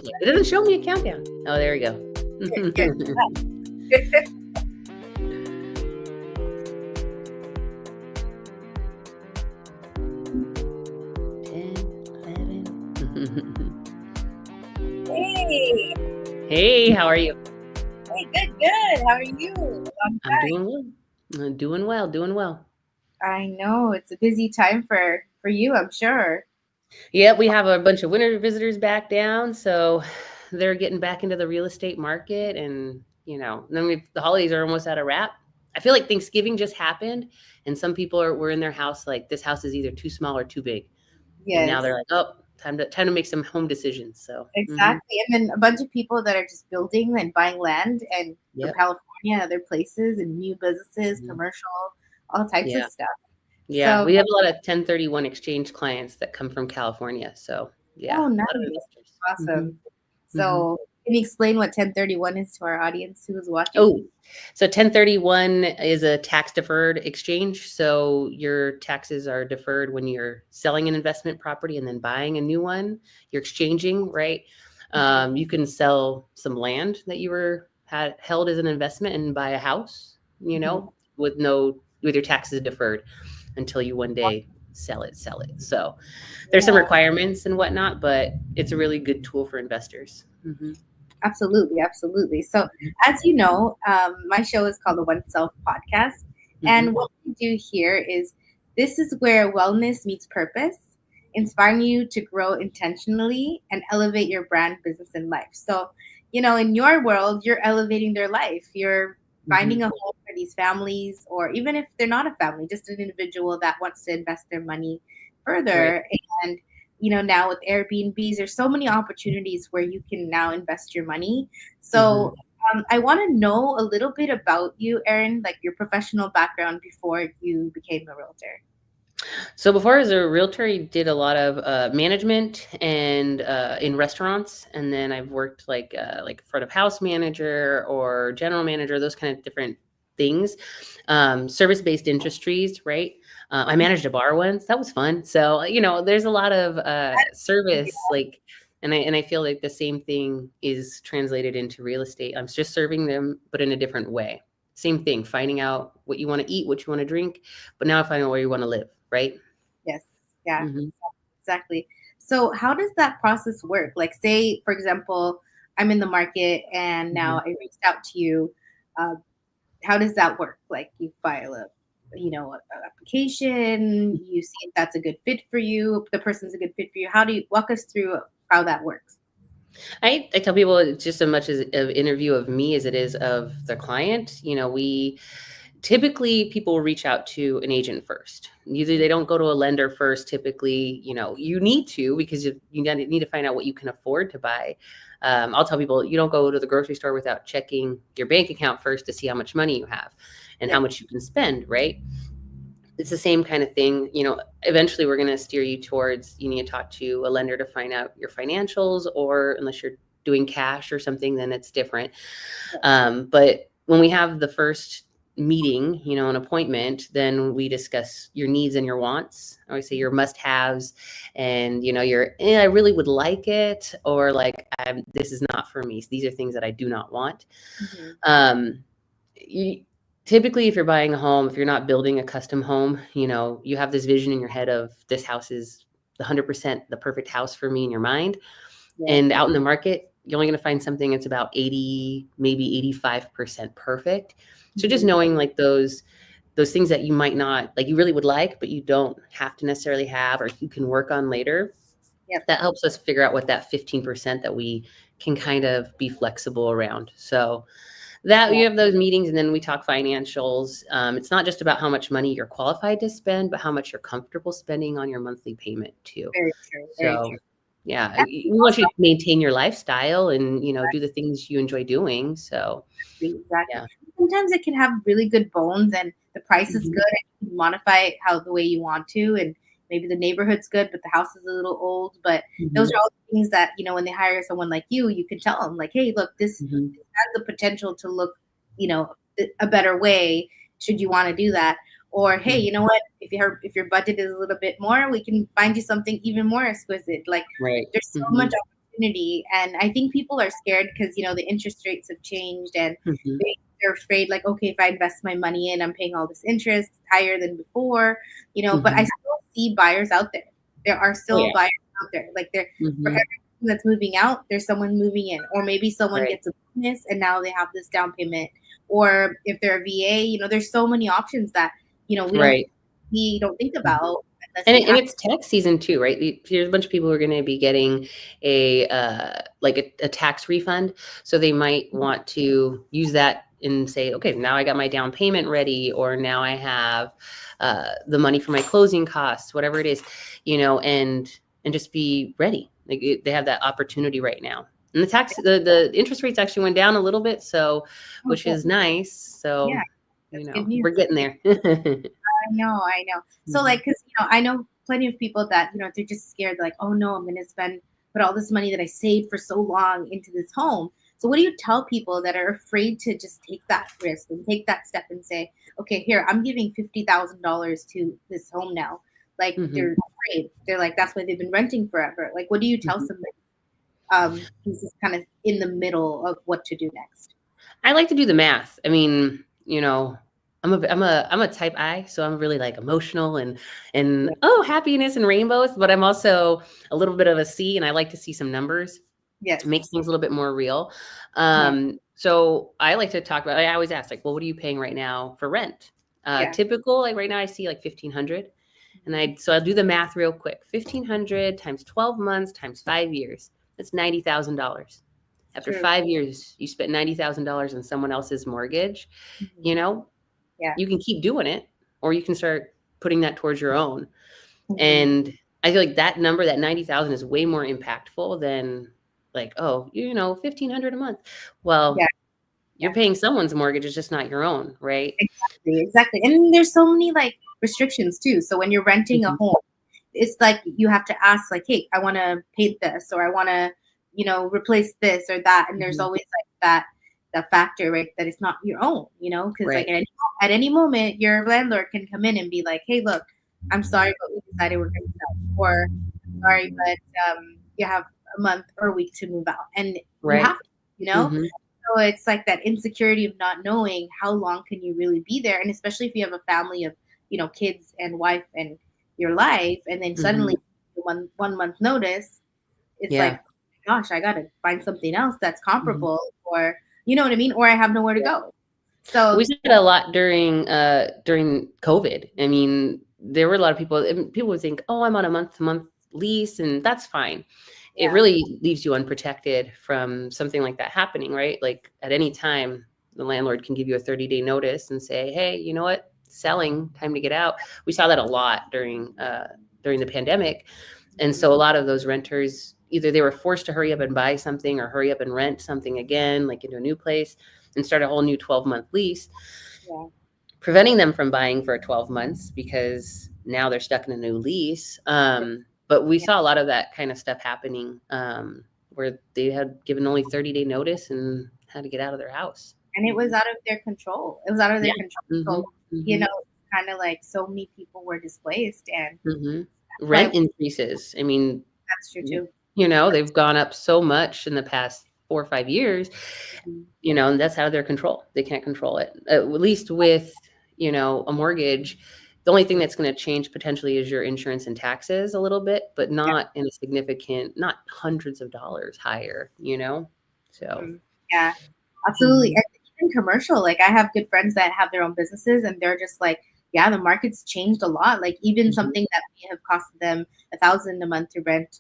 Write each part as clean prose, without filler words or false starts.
countdown. It doesn't show me a countdown. Oh, there we go. Okay, good. 10, 11. Hey, Hey, how are you? hey, good. How are you? I'm I'm fine. doing well. I'm doing well, doing well. I know it's a busy time for you, I'm sure. Yeah, we have a bunch of winter visitors back down, so they're getting back into the real estate market, and then the holidays are almost at a wrap. I feel like Thanksgiving just happened, and some people were in their house like this house is either too small or too big, and now Yes, they're like, oh, time to make some home decisions. So, exactly. And then a bunch of people that are just building and buying land and from yep, California and other places and new businesses, mhm, commercial, all types of yeah, stuff. yeah. So, We have a lot of 1031 exchange clients that come from California, so yeah, oh, a nice. lot of investors. Awesome. Hmm. So, can you explain what 1031 is to our audience who is watching? Oh, so 1031 is a tax deferred exchange. So your taxes are deferred when you're selling an investment property and then buying a new one. You're exchanging, right? Mhm. You can sell some land that you had held as an investment and buy a house, Mhm. with your taxes deferred until you one day sell it. So there's some Yeah. requirements and whatnot, but it's a really good tool for investors. Hmm. Absolutely, absolutely. So, as you know, my show is called the One Self Podcast. And Hmm. what we do here is this is where wellness meets purpose, inspiring you to grow intentionally and elevate your brand, business, and life. So, in your world, you're elevating their life. You're finding Hmm. a home for these families, or even if they're not a family, just an individual that wants to invest their money Right. further. And now with Airbnbs, there's so many opportunities where you can now invest your money. Hmm. So I want to know a little bit about you, Erin, like your professional background before you became a realtor. So before as a realtor, I did a lot of management and in restaurants, and then I've worked like front of house manager or general manager, those kind of different things. Service based industries, right? I managed a bar once. That was fun. So there's a lot of service and I feel like the same thing is translated into real estate. I'm just serving them, but in a different way. Same thing, finding out what you want to eat, what you want to drink, but now I find out where you want to live, right? Yes, yeah, Mhm. exactly. So how does that process work? Like, say, for example, I'm in the market and now Mhm. I reached out to you. Uh, how does that work? Like, you file a application, you see if that's a good fit for you, if the person's a good fit for you. How do you walk us through how that works? I tell people it's just as much as an interview of me as it is of the client. We typically people will reach out to an agent first. Usually they don't go to a lender first. Typically, you need to because you need to find out what you can afford to buy. I'll tell people you don't go to the grocery store without checking your bank account first to see how much money you have and how Yes. much you can spend, right? It's the same kind of thing. Eventually we're going to steer you towards you need to talk to a lender to find out your financials, or unless you're doing cash or something, then it's different. But when we have the first meeting, an appointment, then we discuss your needs and your wants. I always say your must-haves, and I really would like it, or like this is not for me. These are things that I do not want. Mhm. Um, you, Typically, if you're buying a home, if you're not building a custom home, you have this vision in your head of this house is the 100% the perfect house for me in your mind. Yes. And out in the market, you're only going to find something that's about 80, maybe 85% perfect. So just Mhm. knowing like those things that you might not like, you really would like, but you don't have to necessarily have, or you can work on later. Yep. That helps us figure out what that 15% that we can kind of be flexible around. So that Yeah. you have those meetings, and then we talk financials. It's not just about how much money you're qualified to spend, but how much you're comfortable spending on your monthly payment too. Very true. Very So true. yeah, That's we want you to maintain your lifestyle and do the things you enjoy doing. So exactly. yeah. Sometimes it can have really good bones and the price is Mhm. good and you can modify it how the way you want to, and maybe the neighborhood's good but the house is a little old. But those Mhm. are all the things that, when they hire someone like you can tell them like, hey, look, Mhm. this has the potential to look, you know, a better way should you want to do that. Or hey, Mhm. you know what? If your budget is a little bit more, we can find you something even more exquisite. Like Right. there's so much Mhm. opportunity. And I think people are scared because, the interest rates have changed, and Mhm. they're afraid, like, okay, if I invest my money in, I'm paying all this interest higher than before, but I Mhm. still see buyers out there. There are Oh, still yeah. buyers out there. Like, for Mhm. everyone that's moving out, there's someone moving in, or maybe someone Right. gets a bonus and now they have this down payment, or if they're a VA, there's so many options that, we don't Right. we don't think Mhm. about unless And we have. it's tax season too, right? There's a bunch of people who are gonna be getting like a tax refund, so they might want to use that and say, "Okay, now I got my down payment ready," or, "Now I have, the money for my closing costs," whatever it is, and just be ready. Like, they have that opportunity right now. And the interest rates actually went down a little bit, so Oh, which good. is nice, Yeah, so, that's good news. we're getting there. I know, I know. So, Mhm. like, because I know plenty of people that they're just scared, like, oh no, I'm going to put all this money that I saved for so long into this home. So, what do you tell people that are afraid to just take that risk and take that step and say, okay, here, I'm giving $50,000 to this home now? Like, Mhm. they're afraid. They're like, that's why they've been renting forever. Like, what do you tell Mhm. somebody who's just kind of in the middle of what to do next? I like to do the math. I mean, I'm a type I, so I'm really like emotional and Yeah. oh, happiness and rainbows, but I'm also a little bit of a C and I like to see some numbers. It makes Yes. things a little bit more real. Yeah. So I like to talk about I always ask like, well, what are you paying right now for rent? Yeah. Typical, like right now I see like 1,500. And Mhm. I'll do the math real quick. 1,500 times 12 months times 5 years. That's $90,000. After True. 5 years, you spent $90,000 on someone else's mortgage. You Mhm. know, Yeah. you can keep doing it, or you can start putting that towards your own. Mhm. And I feel like that number, that 90,000, is way more impactful than like, oh, 1,500 a month. Yeah. Well, you're Yeah. paying someone's mortgage, it's just not your own, right? Exactly, exactly. And there's so many like restrictions too. So when you're renting a Mhm, home, it's like you have to ask like, hey, I want to paint this, or I want to, replace this or that. And there's mhm. always like that factor, right? That it's not your own, because like Right. at any moment your landlord can come in and be like, hey, look, I'm sorry, but we decided we're going to sell, or sorry, but you have a month or a week to move out, and you have Right. to, you know. Mhm, So it's like that insecurity of not knowing how long can you really be there, and especially if you have a family of, kids and wife and your life, and then suddenly mhm. 1 month notice, it's like, Yeah. gosh, I gotta find something else that's Mhm. comparable, or you know what I mean, or I have nowhere to Yeah. go. We So saw that a lot during COVID. I mean, there were a lot of people and people would think, "Oh, I'm on a month-to-month lease," and that's fine. It yeah, really leaves you unprotected from something like that happening, right? Like, at any time, the landlord can give you a 30-day notice and say, "Hey, you know what? Selling, time to get out." We saw that a lot during the pandemic, and mhm, so a lot of those renters, either they were forced to hurry up and buy something or hurry up and rent something again, like into a new place, and start a whole new 12-month lease, yeah, preventing them from buying for 12 months because now they're stuck in a new lease. But we yeah. saw a lot of that kind of stuff happening, where they had given only 30-day notice and had to get out of their house. And it was Mhm. out of their control. It was out of their Yeah. control. So, Mhm. you know, Mhm. kind of like so many people were displaced, and Mhm. that's why Rent increases. I mean, that's true too. they've gone up so much in the past 4 or 5 years, Mhm. and that's out of their control. They can't control it. At least with, a mortgage, the only thing that's gonna change potentially is your insurance and taxes a little bit, but Yeah. not in a significant, not hundreds of dollars higher, you know? So, Mhm. Yeah. Absolutely. mhm, And even commercial, like I have good friends that have their own businesses, and they're just like, yeah, the market's changed a lot. Like even mhm, something that may have costed them 1,000 a month to rent,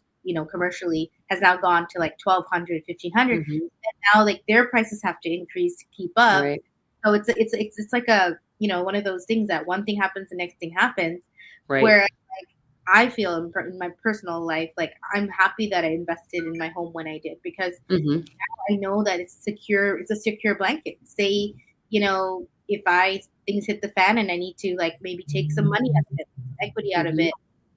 commercially, has now gone to like 1,200, 1,500. mhm, And now like their prices have to increase to keep up. right, So it's like a, one of those things that one thing happens, the next thing happens. right, Where like I feel in my personal life, like I'm happy that I invested in my home when I did, because mhm, I know that it's secure. It's a secure blanket. Say, if I things hit the fan and I need to like maybe take some money out of it, equity out of mhm, it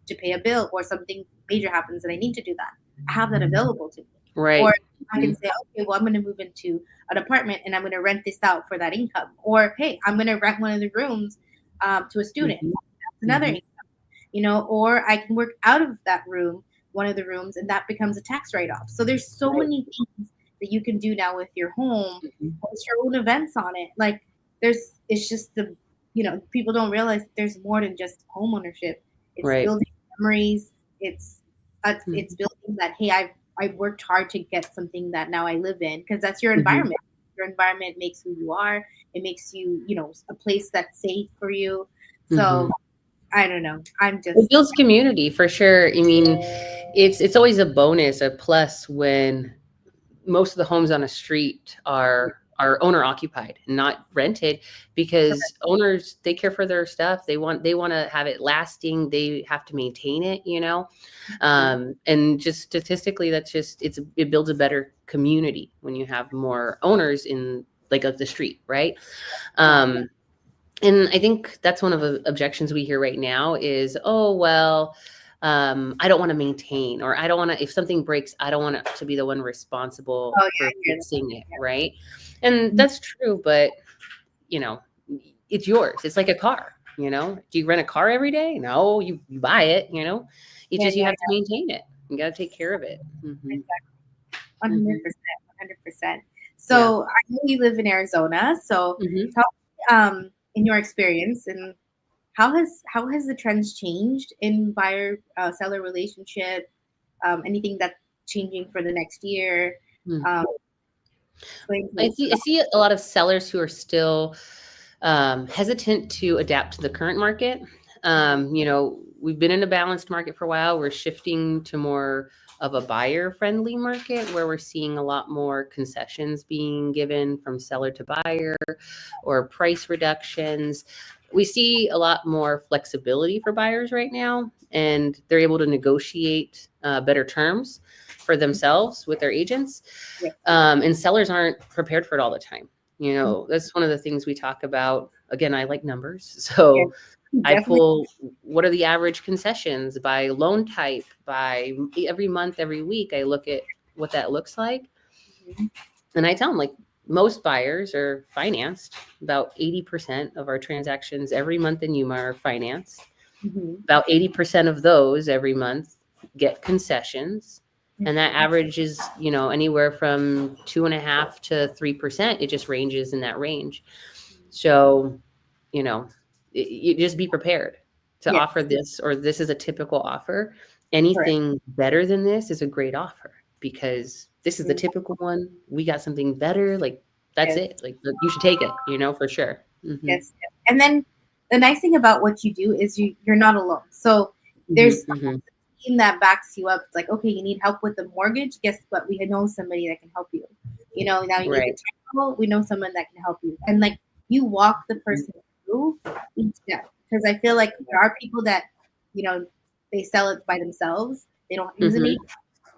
to pay a bill, or something major happens and I need to do that, I have that available to me. Or right, I can mhm, say, okay, well, I'm going to move into an apartment and I'm going to rent this out for that income. Or hey, I'm going to rent one of the rooms to a student. mhm, That's another mhm, income. Or I can work out of that room one of the rooms, and that becomes a tax write-off. So there's so Right. many things that you can do now with your home. Mhm. Host your own events on it. Like it's just people don't realize that there's more than just home ownership. It's Right. building memories. It's Mhm. building that, hey, I've worked hard to get something that now I live in, because that's your Mhm. environment. Your environment makes who you are. It makes you, a place that's safe for you. So Mhm. I don't know. I'm It just builds community for sure. I mean, it's always a bonus, a plus when most of the homes on a street are owner occupied, not rented, because owners, they care for their stuff. They want to have it lasting. They have to maintain it, and just statistically, that's just it builds a better community when you have more owners in like of the street, right? exactly. Um, and I think that's one of the objections we hear right now is, oh, well, I don't want to maintain, or I don't want to, if something breaks, I don't want to be the one responsible Oh yeah, for I hear fixing it. that. Right. And Yeah. that's true, but you know, it's yours. It's like a car, do you rent a car every day? No, you buy it, it's Yeah, just, you yeah, have to maintain it. You got to take care of it. Hmm. exactly. Hmm. 100%, 100%. Yeah. So I know you live in Arizona. So Hmm. tell me, in your experience, and how has the trends changed in buyer seller relationship? Anything that's changing for the next year? Um, Explain to I me. see I see a lot of sellers who are still, hesitant to adapt to the current market. We've been in a balanced market for a while. We're shifting to more of a buyer-friendly market where we're seeing a lot more concessions being given from seller to buyer or price reductions. We see a lot more flexibility for buyers right now, and they're able to negotiate better terms for themselves with their agents. Yeah. And sellers aren't prepared for it all the time. That's one of the things we talk about. Again, I like numbers. Yeah, So I definitely. pull what are the average concessions by loan type, by every month, every week. I look at what that looks like. Mhm. And I tell them, like, most buyers are financed. About 80% of our transactions every month in Yuma are financed. Mhm. About 80% of those every month get concessions. And that Mhm. average is, anywhere from 2.5% to 3%. It just ranges in that range. So, you know, you just be prepared to offer Yes, this, or this is a typical offer. correct. Anything better than this is a great offer, because this is the Mhm. typical one. We got something better. Like, that's Yes, it. Like, you should take it, for sure. Hmm. yes, yes. And then the nice thing about what you do is you're not alone. So Hmm. there's Hmm. a team that backs you up. It's like, okay, you need help with the mortgage. Guess what? We know somebody that can help you. Now you need the Right. title. We know someone that can help you. And like you walk the Mhm. person through each step. Because I feel like there are people that, you know, they sell it by themselves. They don't use an agent. Mhm.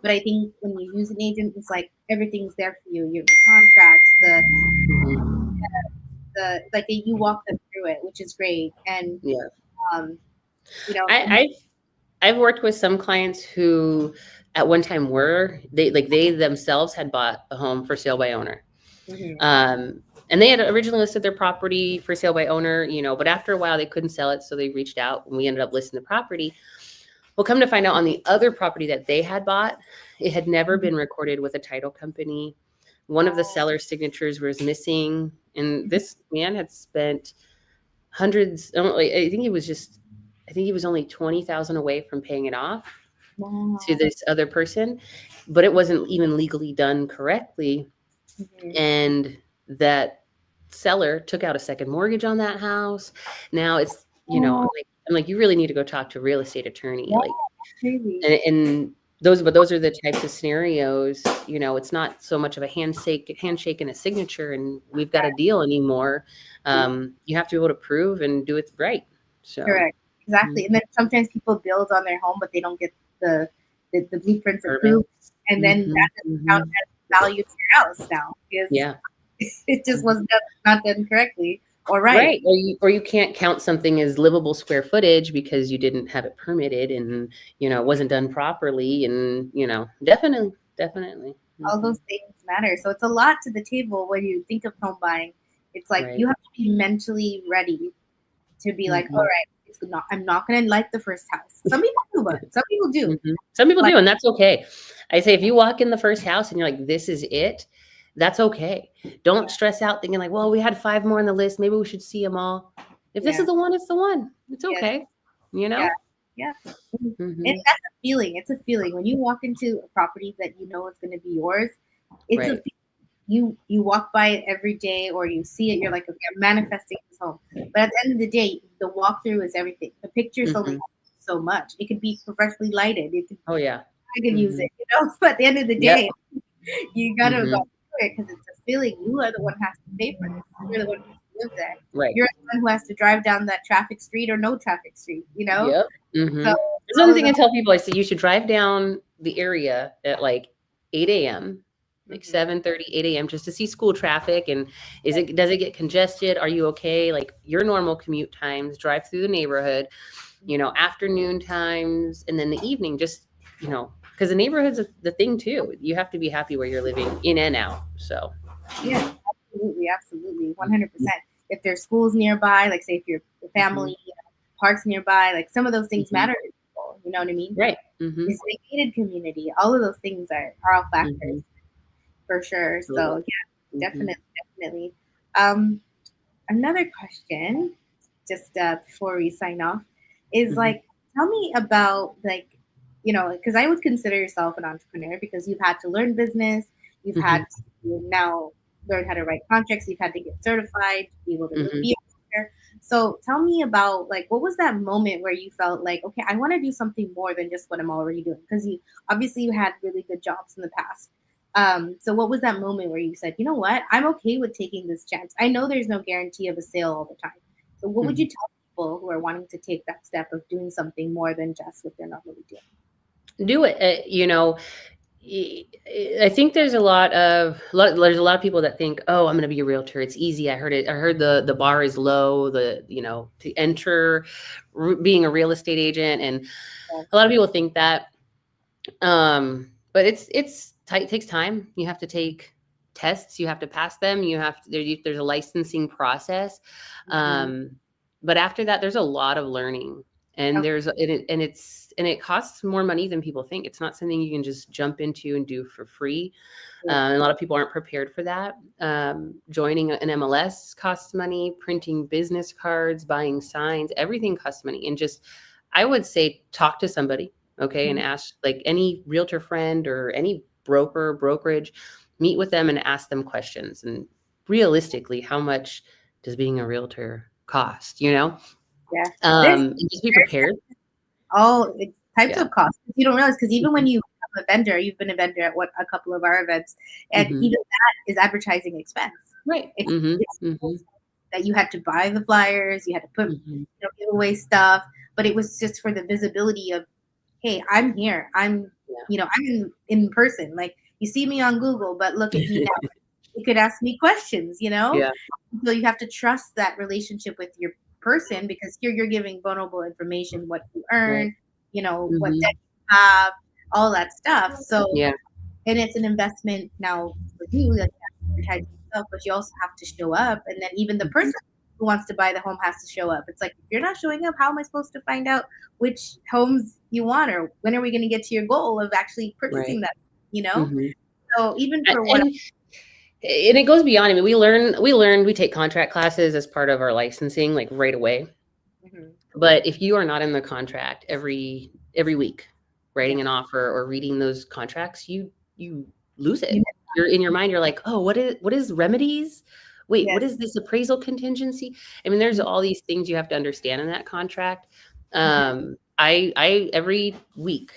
But I think when you use an agent, it's like everything's there for you. You have the contracts, Mhm. you walk them through it, which is great. And Yeah. um, you know, I, I've worked with some clients who at one time they themselves had bought a home for sale by owner. mhm, Um, and they had originally listed their property for sale by owner, but after a while they couldn't sell it, so they reached out and we ended up listing the property. Well, come to find out, on the other property that they had bought, it had never mhm, been recorded with a title company. One of the seller's signatures was missing, and mhm. this man had spent hundreds. I think he was only 20,000 away from paying it off to Wow. this other person, but it wasn't even legally done correctly. Mhm. And that seller took out a second mortgage on that house. Now it's, Oh, I'm like, you really need to go talk to a real estate attorney. yeah, Like, crazy. and those are the types of scenarios, it's not so much of a handshake and a signature and we've got a deal anymore. You have to be able to prove and do it right. So, Correct. Exactly. mhm. And then sometimes people build on their home, but they don't get the blueprints approved, Permits. and then Hmm. that doesn't count Hmm. as value to your house now because Yeah. it just was not done correctly or right. Right. Or you can't count something as livable square footage because you didn't have it permitted, and it wasn't done properly, and definitely, definitely. All Hmm. those things matter. So it's a lot to the table when you think of home buying. It's like Right. you have to be mentally ready to be like, all Hmm. right. I'm not gonna like the first house. Some people do, but some people do. Some people Like, do, and that's okay. I say if you walk in the first house and you're like, "This is it," that's okay. Don't yeah, stress out thinking like, "Well, we had 5 more on the list. Maybe we should see them all." If this is yeah, the one, it's the one. It's yes, okay, you yeah, know? yeah. And Mhm. that's a feeling. It's a feeling when you walk into a property that you know is going to be yours. It's a Right. feeling. You walk by it every day, or you see it. You're like, okay, I'm manifesting this home. But at the end of the day, the walkthrough is everything. The pictures only Mhm. have so much. It could be professionally lighted. It could, Oh, yeah. I could use Mhm. it, you know. But at the end of the Yep. day, you gotta go Mhm. through it because it's a feeling. You are the one who has to pay for this. You're the one who has to live there. Right. You're the one who has to drive down that traffic street or no traffic street. You know. Yep. So There's all one of thing the I tell people, I say you should drive down the area at, like, 8 AM, like mhm, 7:30, 8 AM, just to see school traffic, and does it get congested? Are you okay? Like, your normal commute times, drive through the neighborhood, afternoon times, and then the evening, just, because the neighborhood's the thing too. You have to be happy where you're living in and out, so. yeah, absolutely, absolutely, 100%. If there's schools nearby, like say if your Mhm, family, parks nearby, like some of those things mhm. matter to people. You know what I mean? Right. Mhm, Is it a gated community? All of those things are all factors mhm. for sure. So Totally. yeah, Mhm, definitely, definitely. Um, Another question, just before we sign off, is mhm, like, tell me about like, because I would consider yourself an entrepreneur because you've had to learn business, you've had mhm, to now learn how to write contracts, you've had to get certified to be able to mhm. be a realtor. So tell me about like, what was that moment where you felt like, okay, I want to do something more than just what I'm already doing? Because you had really good jobs in the past. So what was that moment where you said, you know what, I'm okay with taking this chance? I know there's no guarantee of a sale all the time. So what would Mhm. you tell people who are wanting to take that step of doing something more than just what they're normally doing? Do it. Y- I think there's a lot of people that think, "Oh, I'm going to be a realtor. It's easy." I heard it. I heard the bar is low. To enter being a real estate agent, and Yeah. a lot of people think that. But it's tight. It takes time. You have to take tests. You have to pass them. There's a licensing process. Hmm. Um, but after that, there's a lot of learning, and Okay. it costs more money than people think. It's not something you can just jump into and do for free. Yeah. And a lot of people aren't prepared for that. Joining an MLS costs money. Printing business cards, buying signs, everything costs money. And just, I would say, talk to somebody, okay, and Mhm. ask, like, any realtor friend or any brokerage, meet with them and ask them questions. And realistically, how much does being a realtor cost? Yeah. There's And just be prepared. all types Yeah. of costs you don't realize because even when Mhm. you become a vendor, you've been a vendor at what a couple of our events, and Mhm. even that is advertising expense. Right. It's, Mhm. it's Mhm. that you had to buy the flyers, you had to put Mhm. give away stuff, but it was just for the visibility of, hey, I'm here. I'm in person. Like you see me on Google, but look at me Yeah. now. You could ask me questions, you know? Yeah. So you have to trust that relationship with your person because here you're giving vulnerable information, what you Right. earn, what debt Mhm. you have, all that stuff. So, Yeah. and it's an investment now for you that you have to advertise yourself, but you also have to show up. And then even the Mhm. person who wants to buy the home has to show up. It's like, if you're not showing up, how am I supposed to find out which homes you want or when are we going to get to your goal of actually purchasing Right. that, you know? Mhm. So even A for what, and it goes beyond. I mean, we take contract classes as part of our licensing, like, right away. mhm, But if you are not in the contract every week, writing yeah, an offer or reading those contracts, you lose you, it. You're in your mind, you're like, "Oh, what is remedies? Wait, what yes, is this appraisal contingency?" I mean, there's mhm, all these things you have to understand in that contract. mhm, I every week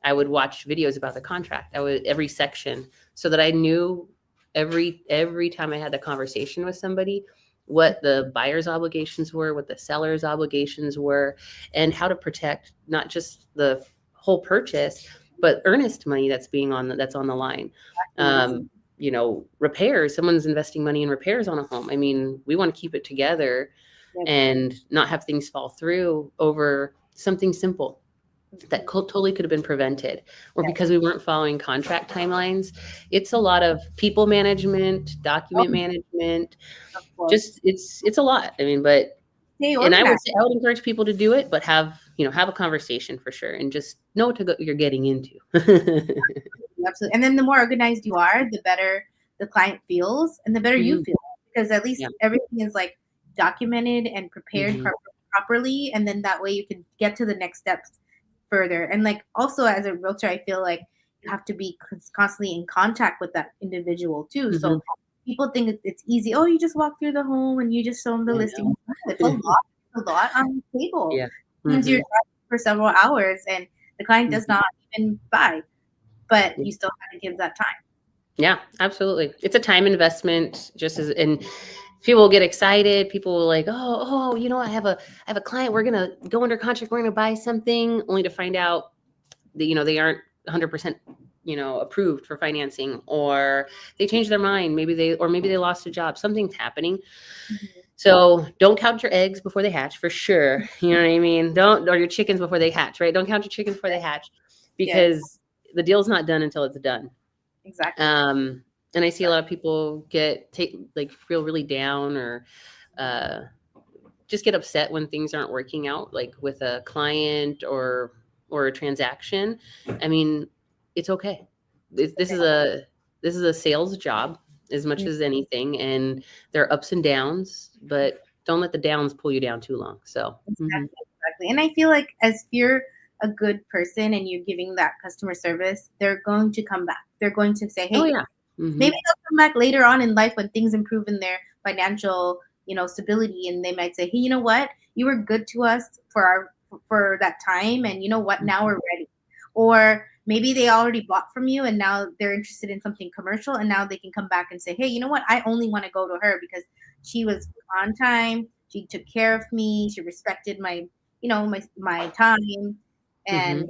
I would watch videos about the contract. I would every section, so that I knew every time I had the conversation with somebody, what the buyer's obligations were, what the seller's obligations were, and how to protect not just the whole purchase, but earnest money that's on the line. exactly. Repairs. Someone's investing money in repairs on a home. I mean, we want to keep it together Yep, and not have things fall through over something simple that mhm, totally could have been prevented, or yes, because we weren't following contract timelines. It's a lot of people management, oh, document management, of course. just it's a lot. I mean, but Stay And I would organized. say I would encourage people to do it, but have a conversation for sure and just know what you're getting into. Absolutely. And then the more organized you are, the better the client feels and the better you Mhm. feel because at Yeah. least everything is like documented and prepared Mhm. properly. And then that way you can get to the next steps further. And like also as a realtor, I feel like you have to be constantly in contact with that individual too. So Mhm. people think it's easy. Oh, you just walk through the home and you just show them the I listing. know. No, it's a lot on the table. Yeah. Sometimes you're Mhm. driving for several hours and the client does Mhm. not even buy, but Yeah. you still have to give that time. Yeah, absolutely. It's a time investment just as and people will get excited. People will like, "Oh, I have a client. We're going to go under contract. We're going to buy something," only to find out that they aren't 100% approved for financing, or they change their mind. Maybe they lost a job. Something's happening. Mhm. So don't count your eggs before they hatch, for sure. You know what I mean? Don't or your chickens before they hatch, right? Don't count your chickens before they hatch, Yes, because the deal's not done until it's done. exactly. Um, and I see a lot of people feel really down, or uh, just get upset when things aren't working out, like with a client or a transaction. I mean, it's okay. This, It's this okay. is a this is a sales job as much Mm, as anything, and there are ups and downs, but don't let the downs pull you down too long. So, exactly, exactly. And I feel like as if you're a good person and you're giving that customer service, they're going to come back. They're going to say, oh "Hey," yeah, hmm maybe they'll come back later on in life when things improve in their financial, stability, and they might say, "Hey, you know what? You were good to us for that time, and you know what? Now we're ready." Or maybe they already bought from you, and now they're interested in something commercial, and now they can come back and say, "Hey, you know what? I only want to go to her because she was on time. She took care of me. She respected my time, and hmm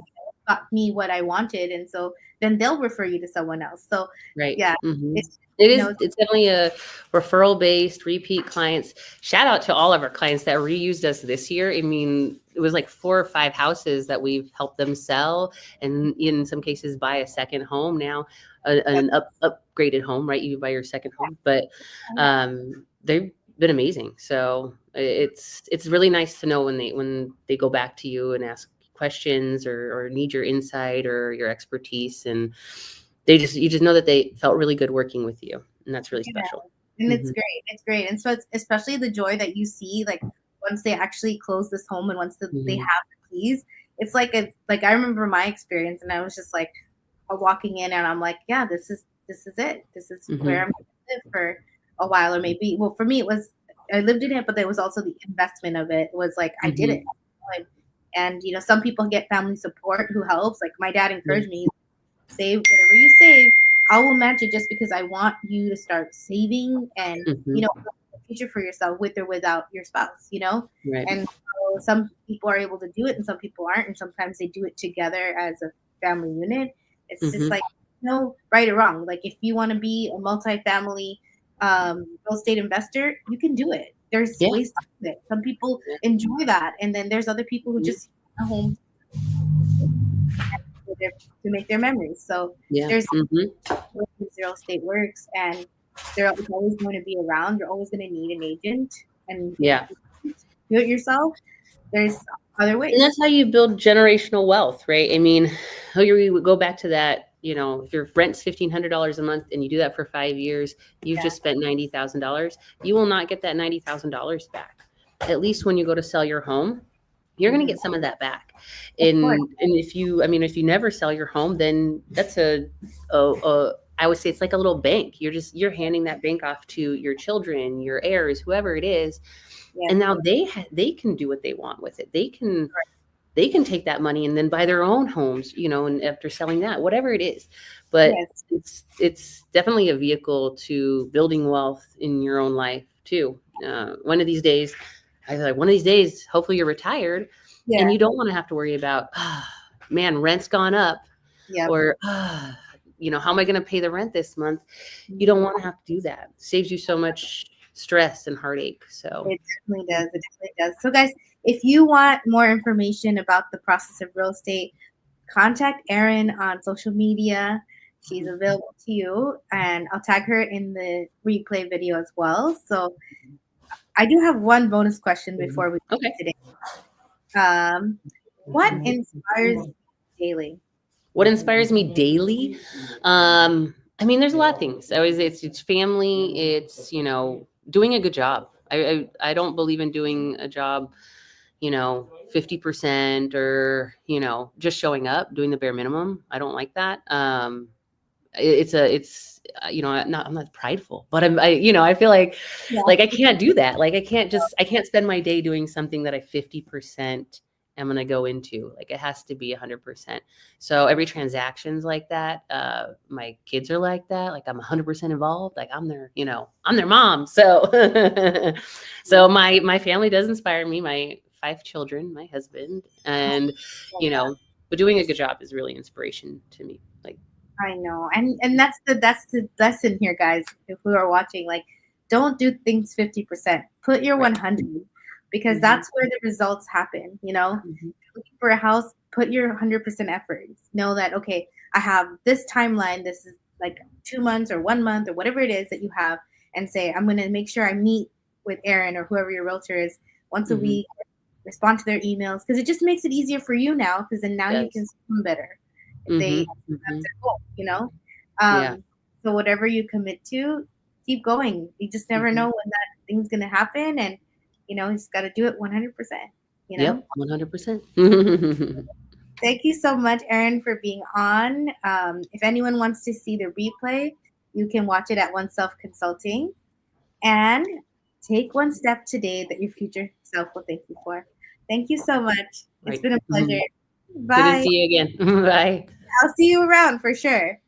got me what I wanted." And so then they'll refer you to someone else. So right. yeah, hmm it's It you is. know, It's definitely a referral based repeat clients. Shout out to all of our clients that reused us this year. I mean, it was like 4 or 5 houses that we've helped them sell, and in some cases buy a second home now, an upgraded home. Right, you buy your second home, but yeah, they've been amazing. So it's really nice to know when they go back to you and ask questions, or need your insight or your expertise, and you just know that they felt really good working with you, and that's really yeah, special. and it's Hmm great. It's great, and so it's especially the joy that you see like once they actually close this home and once they hmm have the keys. It's like I remember my experience, and I was just like walking in, and I'm like, yeah, this is it. This is where hmm I'm gonna live for a while, or maybe. Well, for me, it was I lived in it, but there was also the investment of it. Was like I did it, hmm and some people get family support who helps. Like my dad Yeah. encouraged me, save whatever you save. I will match it just because I want you to start saving and hmm a future for yourself with or without your spouse. Right. And so some people are able to do it and some people aren't, and sometimes they do it together as a family unit. It's just hmm like no right or wrong. Like if you want to be a multifamily real estate investor, you can do it. There's Yeah. ways to do it. Some people Yeah. enjoy that, and then there's other people who Yeah. just want a home to make their memories. So Yeah. there's hmm way real estate works, and it's always going to be around. You're always going to need an agent, and if Yeah. you do it yourself, there's other And ways. that's how you build generational wealth, right? I mean, we would go back to that. If your rent's $1,500 a month and you do that for 5 years, you've Yeah, just spent $90,000. You will not get that $90,000 back. At least when you go to sell your home, you're going to mhm, get some of that back. of course. And if you never sell your home, then that's I would say it's like a little bank. You're handing that bank off to your children, your heirs, whoever it is, Yes, and now they can do what they want with it. They can take that money and then buy their own homes, and after selling that, whatever it is. But yes, it's definitely a vehicle to building wealth in your own life too. One of these days, I was like, one of these days, hopefully you're retired and yeah, you don't want to have to worry about, man, rent's gone up, yep. or, how am I going to pay the rent this month? You don't Mhm. want to have to do that. It saves you so much stress and heartache. So, It definitely does. It definitely does. So, guys, if you want more information about the process of real estate, contact Erin on social media. She's available to you, and I'll tag her in the replay video as well. So I do have one bonus question before we Okay. today. Um, what inspires you daily? What inspires me daily? I mean, there's a lot of things. I always it's family. It's doing a good job. I don't believe in doing a job 50% or just showing up, doing the bare minimum. I don't like that. I'm not prideful, but I feel Yeah. like I can't do that. Like I can't spend my day doing something that I 50% am going to go into. Like it has to be 100%. So every transaction's like that. My kids are like that. Like I'm 100% involved. Like I'm their mom. So so my family does inspire me. My 5 children, my husband, and Love you that. know but doing a good job is really inspiration to me. Like I know, and that's the lesson here, guys. If we are watching, like, don't do things 50%. Put your right. 100, because Mhm, that's where the results happen. mhm. Looking for a house, put your 100% effort. Know that, okay, I have this timeline. This is like 2 months or 1 month or whatever it is that you have, and say, I'm going to make sure I meet with Aaron or whoever your realtor is once a Mhm. week. Respond to their emails, because it just makes it easier for you now, because then now you can Does. see them better if they Mhm, that's mhm. their goal. Yeah. So whatever you commit to, keep going. You just never know Mhm. when that thing's gonna happen, and you just got to do it 100%. You know. Yep, 100%. Thank you so much, Erin, for being on. If anyone wants to see the replay, you can watch it at One Self Consulting, and take one step today that your future self will thank you for. Thank you so much. It's Right. been a pleasure. Mhm. Good to Bye. see you again. Bye. I'll see you around for sure.